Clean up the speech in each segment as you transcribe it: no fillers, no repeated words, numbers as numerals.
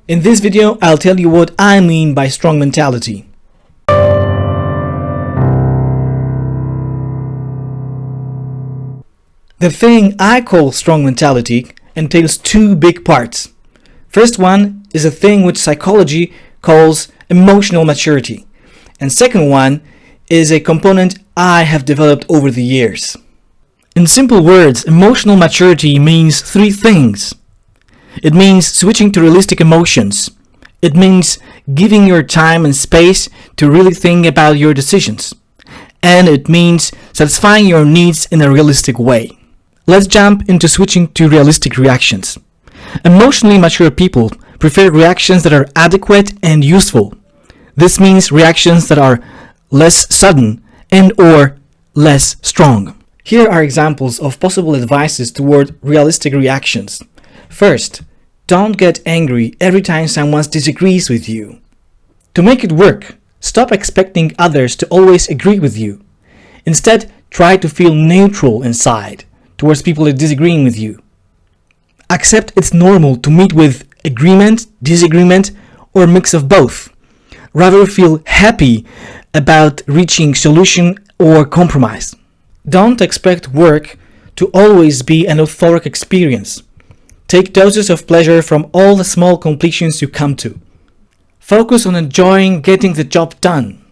In this video, I'll tell you what I mean by strong mentality. The thing I call strong mentality entails two big parts. First one is a thing which psychology calls emotional maturity, and second one is a component I have developed over the years. In simple words, emotional maturity means three things. It means switching to realistic emotions. It means giving your time and space to really think about your decisions. And it means satisfying your needs in a realistic way. Let's jump into switching to realistic reactions. Emotionally mature people prefer reactions that are adequate and useful. This means reactions that are less sudden and/or less strong. Here are examples of possible advices toward realistic reactions. First, don't get angry every time someone disagrees with you. To make it work, stop expecting others to always agree with you. Instead, try to feel neutral inside towards people disagreeing with you. Accept it's normal to meet with agreement, disagreement, or a mix of both. Rather feel happy about reaching solution or compromise. Don't expect work to always be an euphoric experience. Take doses of pleasure from all the small completions you come to. Focus on enjoying getting the job done.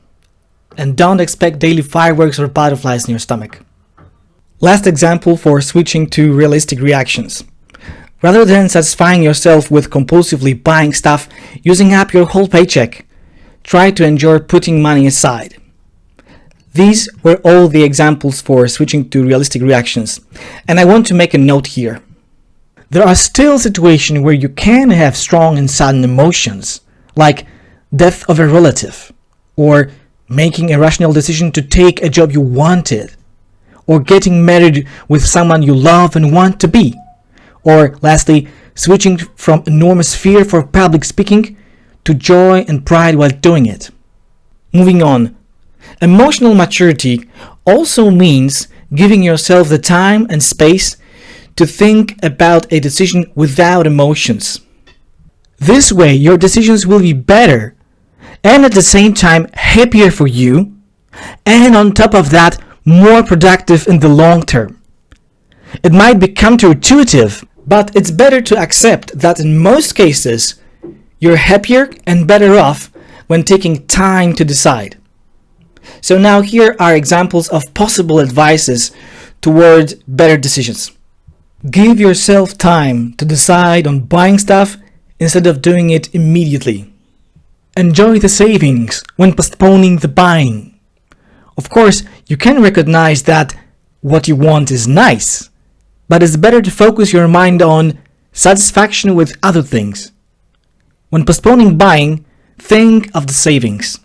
And don't expect daily fireworks or butterflies in your stomach. Last example for switching to realistic reactions. Rather than satisfying yourself with compulsively buying stuff using up your whole paycheck, try to enjoy putting money aside. These were all the examples for switching to realistic reactions, and I want to make a note here. There are still situations where you can have strong and sudden emotions, like death of a relative, or making a rational decision to take a job you wanted, or getting married with someone you love and want to be, or lastly, switching from enormous fear for public speaking to joy and pride while doing it. Moving on, emotional maturity also means giving yourself the time and space to think about a decision without emotions. This way, your decisions will be better and at the same time happier for you, and on top of that, more productive in the long term. It might be counterintuitive, but it's better to accept that in most cases, you're happier and better off when taking time to decide. So now here are examples of possible advices toward better decisions. Give yourself time to decide on buying stuff instead of doing it immediately. Enjoy the savings when postponing the buying. Of course, you can recognize that what you want is nice, but it's better to focus your mind on satisfaction with other things. When postponing buying, think of the savings.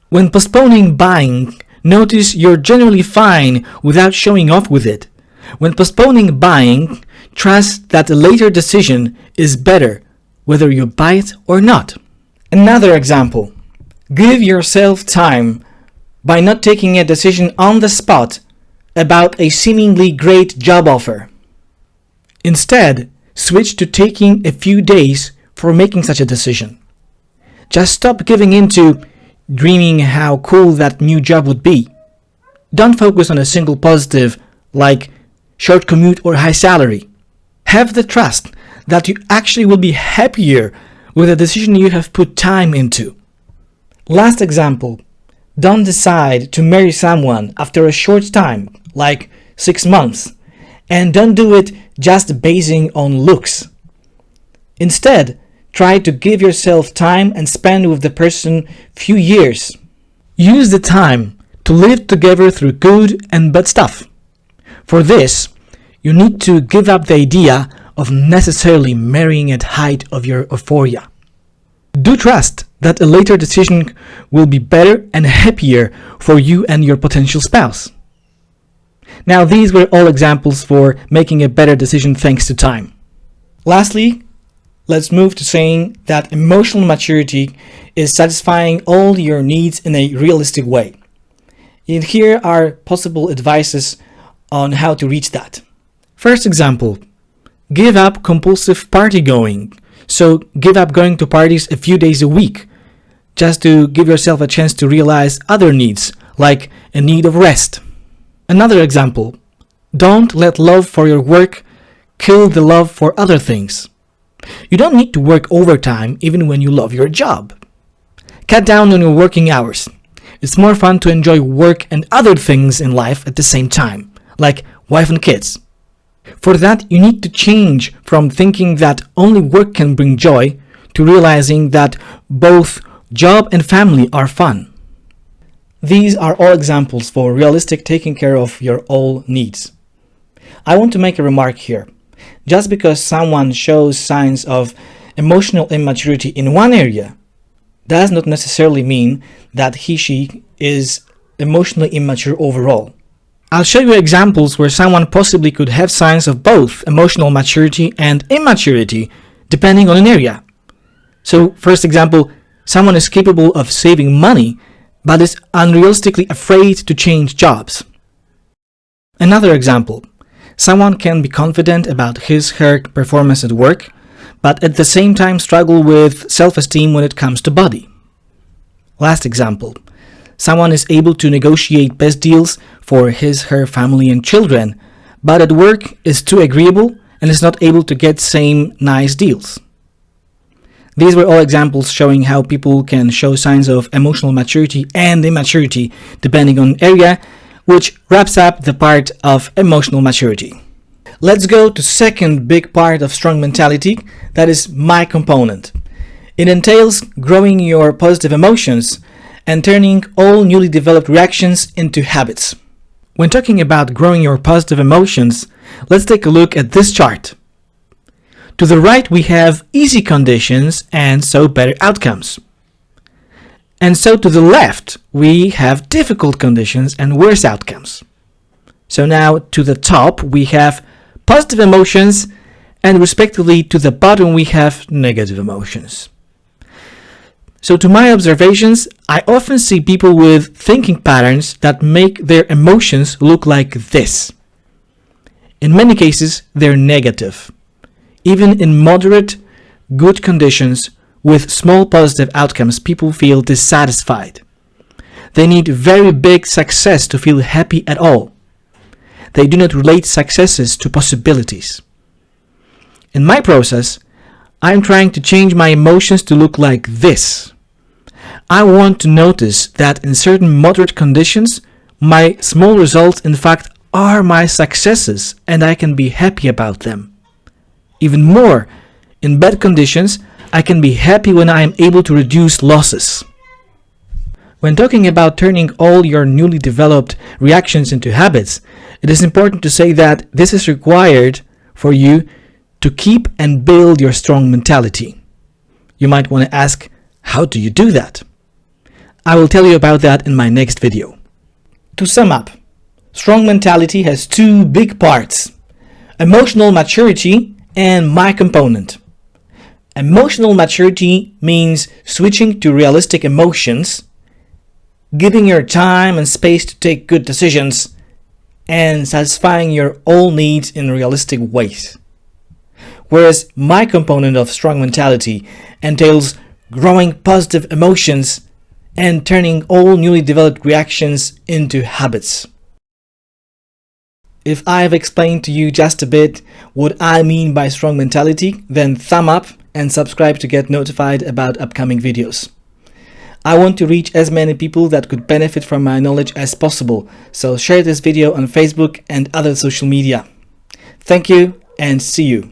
When postponing buying, notice you're generally fine without showing off with it. When postponing buying, trust that a later decision is better, whether you buy it or not. Another example. Give yourself time by not taking a decision on the spot about a seemingly great job offer. Instead, switch to taking a few days for making such a decision. Just stop giving in to dreaming how cool that new job would be. Don't focus on a single positive like short commute or high salary. Have the trust that you actually will be happier with a decision you have put time into. Last example. Don't decide to marry someone after a short time, like 6 months, and don't do it just basing on looks. Instead, try to give yourself time and spend with the person few years. Use the time to live together through good and bad stuff. For this, you need to give up the idea of necessarily marrying at height of your euphoria. Do trust that a later decision will be better and happier for you and your potential spouse. Now, these were all examples for making a better decision thanks to time. Lastly, let's move to saying that emotional maturity is satisfying all your needs in a realistic way. And here are possible advices on how to reach that. First example, give up compulsive party going. So give up going to parties a few days a week, just to give yourself a chance to realize other needs, like a need of rest. Another example, don't let love for your work kill the love for other things. You don't need to work overtime even when you love your job. Cut down on your working hours. It's more fun to enjoy work and other things in life at the same time, like wife and kids. For that, you need to change from thinking that only work can bring joy to realizing that both job and family are fun. These are all examples for realistic taking care of your all needs. I want to make a remark here. Just because someone shows signs of emotional immaturity in one area does not necessarily mean that he/she is emotionally immature overall. I'll show you examples where someone possibly could have signs of both emotional maturity and immaturity, depending on an area. So, first example, someone is capable of saving money, but is unrealistically afraid to change jobs. Another example, someone can be confident about his/her performance at work, but at the same time struggle with self-esteem when it comes to body. Last example, someone is able to negotiate best deals for his/her family and children, but at work is too agreeable and is not able to get same nice deals. These were all examples showing how people can show signs of emotional maturity and immaturity depending on area, which wraps up the part of emotional maturity. Let's go to second big part of strong mentality, that is my component. It entails growing your positive emotions and turning all newly developed reactions into habits. When talking about growing your positive emotions, let's take a look at this chart. To the right we have easy conditions and so better outcomes. And so to the left we have difficult conditions and worse outcomes. So now to the top we have positive emotions, and respectively to the bottom we have negative emotions. So to my observations, I often see people with thinking patterns that make their emotions look like this. In many cases, they're negative. Even in moderate, good conditions with small positive outcomes, people feel dissatisfied. They need very big success to feel happy at all. They do not relate successes to possibilities. In my process, I am trying to change my emotions to look like this. I want to notice that in certain moderate conditions, my small results in fact are my successes and I can be happy about them. Even more, in bad conditions, I can be happy when I am able to reduce losses. When talking about turning all your newly developed reactions into habits, it is important to say that this is required for you to keep and build your strong mentality. You might want to ask, how do you do that? I will tell you about that in my next video. To sum up, strong mentality has two big parts: emotional maturity and my component. Emotional maturity means switching to realistic emotions, giving your time and space to take good decisions, and satisfying your all needs in realistic ways. Whereas my component of strong mentality entails growing positive emotions and turning all newly developed reactions into habits. If I have explained to you just a bit what I mean by strong mentality, then thumb up and subscribe to get notified about upcoming videos. I want to reach as many people that could benefit from my knowledge as possible, so share this video on Facebook and other social media. Thank you and see you.